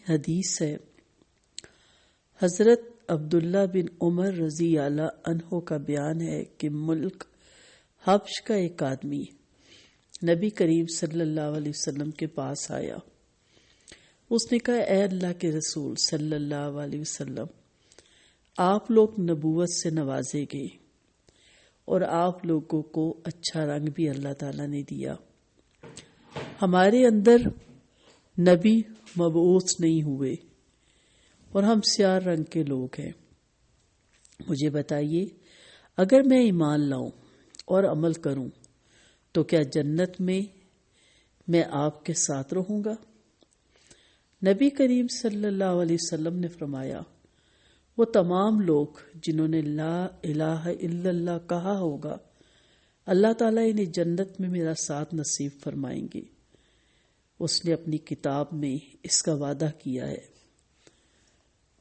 حدیث ہے، حضرت عبداللہ بن عمر رضی اللہ عنہ کا بیان ہے کہ ملک حبش کا ایک آدمی نبی کریم صلی اللہ علیہ وسلم کے پاس آیا. اس نے کہا، اے اللہ کے رسول صلی اللہ علیہ وسلم، آپ لوگ نبوت سے نوازے گئے اور آپ لوگوں کو اچھا رنگ بھی اللہ تعالیٰ نے دیا. ہمارے اندر نبی مبعوث نہیں ہوئے اور ہم سیاہ رنگ کے لوگ ہیں. مجھے بتائیے، اگر میں ایمان لاؤں اور عمل کروں تو کیا جنت میں آپ کے ساتھ رہوں گا؟ نبی کریم صلی اللہ علیہ وسلم نے فرمایا، وہ تمام لوگ جنہوں نے لا الہ الا اللہ کہا ہوگا، اللہ تعالیٰ انہیں جنت میں میرا ساتھ نصیب فرمائیں گے. اس نے اپنی کتاب میں اس کا وعدہ کیا ہے.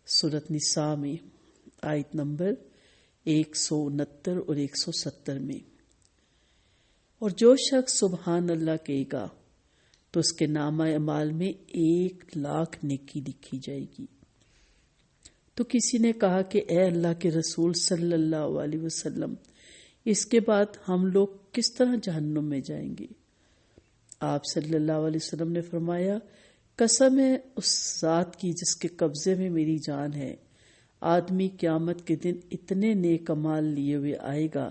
سورۃ نساء میں آیت نمبر 169 اور 170 میں. اور جو شخص سبحان اللہ کہے گا تو اس کے نامہ اعمال میں 1,00,000 نیکی لکھی جائے گی. تو کسی نے کہا کہ اے اللہ کے رسول صلی اللہ علیہ وسلم، اس کے بعد ہم لوگ کس طرح جہنم میں جائیں گے؟ آپ صلی اللہ علیہ وسلم نے فرمایا، قسم ہے اس ذات کی جس کے قبضے میں میری جان ہے، آدمی قیامت کے دن اتنے نیک اعمال لیے ہوئے آئے گا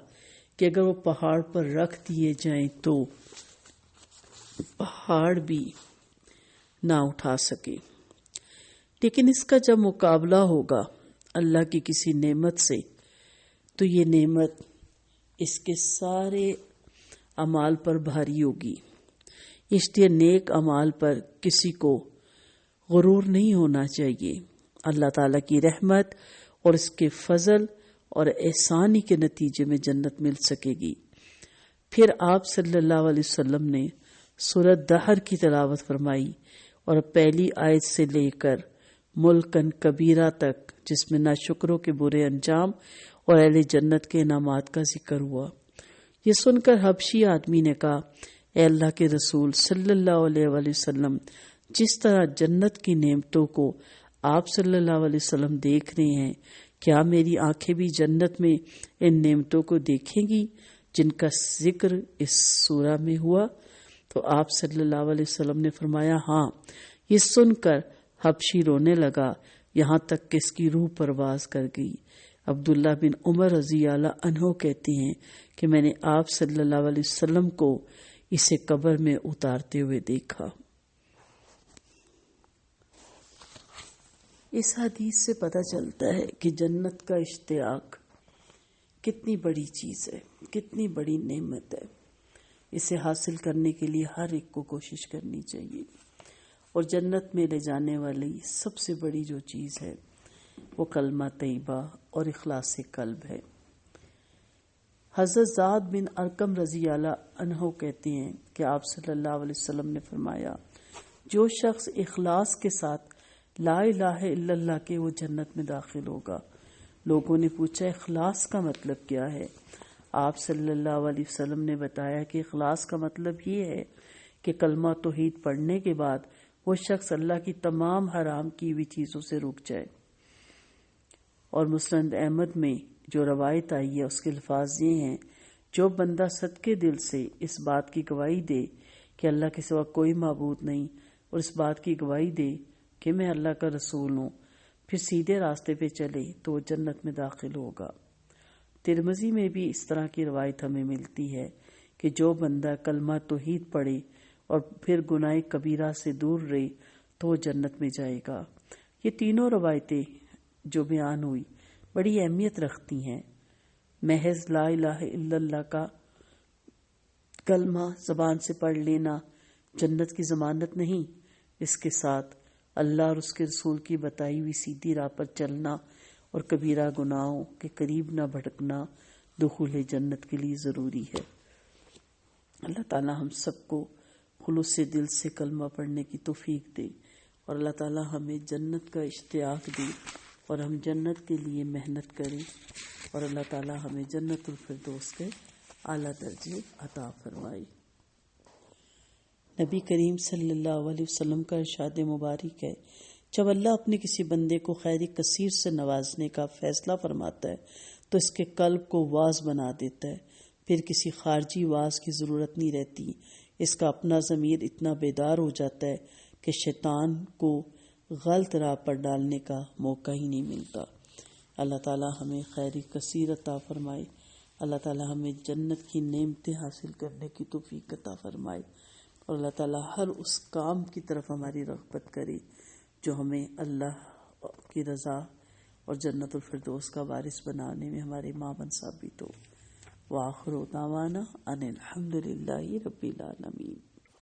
کہ اگر وہ پہاڑ پر رکھ دیے جائیں تو پہاڑ بھی نہ اٹھا سکے. لیکن اس کا جب مقابلہ ہوگا اللہ کی کسی نعمت سے تو یہ نعمت اس کے سارے اعمال پر بھاری ہوگی. اس لیے نیک اعمال پر کسی کو غرور نہیں ہونا چاہیے. اللہ تعالیٰ کی رحمت اور اس کے فضل اور احسانی کے نتیجے میں جنت مل سکے گی. پھر آپ صلی اللہ علیہ وسلم نے سورۃ دہر کی تلاوت فرمائی اور پہلی آیت سے لے کر ملکن کبیرہ تک، جس میں ناشکروں کے برے انجام اور اہل جنت کے انعامات کا ذکر ہوا. یہ سن کر حبشی آدمی نے کہا، اے اللہ کے رسول صلی اللہ علیہ وسلم، جس طرح جنت کی نعمتوں کو آپ صلی اللہ علیہ وسلم دیکھ رہے ہیں، کیا میری آنکھیں بھی جنت میں ان نعمتوں کو دیکھیں گی جن کا ذکر اس سورہ میں ہوا؟ تو آپ صلی اللہ علیہ وسلم نے فرمایا، ہاں. یہ سن کر حبشی رونے لگا، یہاں تک کہ اس کی روح پرواز کر گئی. عبداللہ بن عمر رضی اللہ عنہ کہتے ہیں کہ میں نے آپ صلی اللہ علیہ وسلم کو اسے قبر میں اتارتے ہوئے دیکھا. اس حدیث سے پتہ چلتا ہے کہ جنت کا اشتیاق کتنی بڑی چیز ہے، کتنی بڑی نعمت ہے. اسے حاصل کرنے کے لیے ہر ایک کو کوشش کرنی چاہیے. اور جنت میں لے جانے والی سب سے بڑی جو چیز ہے وہ کلمہ طیبہ اور اخلاص قلب ہے. حضرت زید بن ارقم رضی اللہ عنہ کہتے ہیں کہ آپ صلی اللہ علیہ وسلم نے فرمایا، جو شخص اخلاص کے ساتھ لا الہ الا اللہ کے، وہ جنت میں داخل ہوگا. لوگوں نے پوچھا، اخلاص کا مطلب کیا ہے؟ آپ صلی اللہ علیہ وسلم نے بتایا کہ اخلاص کا مطلب یہ ہے کہ کلمہ توحید پڑھنے کے بعد وہ شخص اللہ کی تمام حرام کی ہوئی چیزوں سے رک جائے. اور مسند احمد میں جو روایت آئی ہے اس کے الفاظ یہ ہیں، جو بندہ صدقے دل سے اس بات کی گواہی دے کہ اللہ کے سوا کوئی معبود نہیں، اور اس بات کی گواہی دے کہ میں اللہ کا رسول ہوں، پھر سیدھے راستے پہ چلے تو وہ جنت میں داخل ہوگا. ترمذی میں بھی اس طرح کی روایت ہمیں ملتی ہے کہ جو بندہ کلمہ توحید پڑھے اور پھر گناہ کبیرہ سے دور رہے تو وہ جنت میں جائے گا. یہ تینوں روایتیں جو بیان ہوئی بڑی اہمیت رکھتی ہیں. محض لا الہ الا اللہ کا کلمہ زبان سے پڑھ لینا جنت کی ضمانت نہیں، اس کے ساتھ اللہ اور اس کے رسول کی بتائی ہوئی سیدھی راہ پر چلنا اور کبیرہ گناہوں کے قریب نہ بھٹکنا دخول جنت کے لیے ضروری ہے. اللہ تعالی ہم سب کو خلوص دل سے کلمہ پڑھنے کی توفیق دے، اور اللہ تعالی ہمیں جنت کا اشتیاق دے اور ہم جنت کے لیے محنت کریں، اور اللہ تعالی ہمیں جنت الفردوس کے اعلیٰ درجے عطا فرمائے. نبی کریم صلی اللہ علیہ وسلم کا ارشاد مبارک ہے جب اللہ اپنے کسی بندے کو خیر کثیر سے نوازنے کا فیصلہ فرماتا ہے تو اس کے قلب کو واز بنا دیتا ہے، پھر کسی خارجی واز کی ضرورت نہیں رہتی، اس کا اپنا ضمیر اتنا بیدار ہو جاتا ہے کہ شیطان کو غلط راہ پر ڈالنے کا موقع ہی نہیں ملتا۔ اللہ تعالی ہمیں خیر کثیر عطا فرمائے، اللہ تعالی ہمیں جنت کی نعمتیں حاصل کرنے کی توفیق عطا فرمائے، اور اللہ تعالی ہر اس کام کی طرف ہماری رغبت کرے جو ہمیں اللہ کی رضا اور جنت الفردوس کا وارث بنانے میں ہمارے معاون ثابت ہو۔ وآخر دعوانا ان الحمد للہ رب العالمین۔